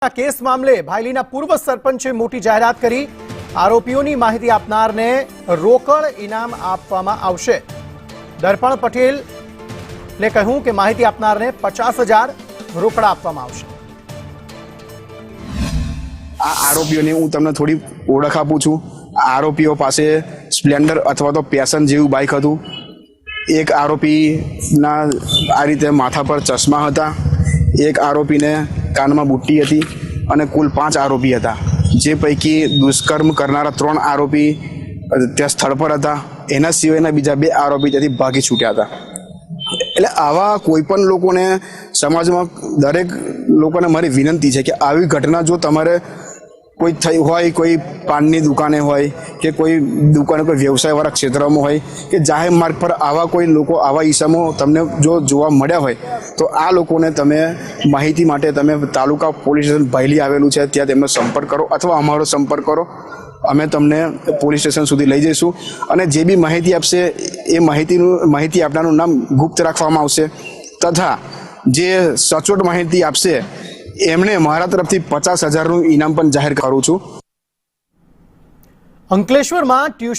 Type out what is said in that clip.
Case मामले भायलीना पूर्व सरपंचे मोटी जाहेरात करी। आरोपीओनी माहिती आपनारने रोकड़ इनाम आपवामां आवशे। दर्पण पटेल ने कहूं कि माहिती आपनारने 50,000 रोकड़ा आपवामां आवशे। आ आरोपीओने हूँ तमने थोड़ी ओळख आपું છું। आरोपीओ पासे स्प्लेन्डर अथवा तो पेशन जेवुं बाइक हतुं। एक आरोपी ना आ रीते माथा पर चश्मा हता। एक आरोपी ने कान में बूटी हती अने कुल 5 आरोपी हता, जे पैकी दुष्कर्म करनारा 3 आरोपी त्या स्थळ पर हता। एना सिवायना बीजा 2 आरोपी त्याथी भागी छूट्या हता। એટલે આવા કોઈ પણ લોકોને સમાજમાં દરેક લોકોને મારી વિનંતી છે કે આવી ઘટના જો તમારે કોઈ થઈ હોય, કોઈ પાનની દુકાને હોય કે કોઈ દુકાને કોઈ વ્યવસાયવાળા ક્ષેત્રમાં હોય કે જાહેર માર્ગ પર આવા કોઈ લોકો આવા ઈસમો તમને જો જોવા મળ્યા હોય તો આ લોકોને તમે માહિતી માટે તમે તાલુકા પોલીસ સ્ટેશન ભાયલી આવેલું છે ત્યાં તેમનો સંપર્ક કરો અથવા અમારો સંપર્ક કરો। અમે તમને પોલીસ સ્ટેશન સુધી લઈ જઈશું અને જે બી માહિતી આપશે એ માહિતી આપનારનું નામ ગુપ્ત રાખવામાં આવશે તથા જે સચોટ માહિતી આપશે એમને મારા તરફથી 50,000નું ઇનામ પણ જાહેર કરું છું। અંકલેશ્વરમાં ટ્યુશન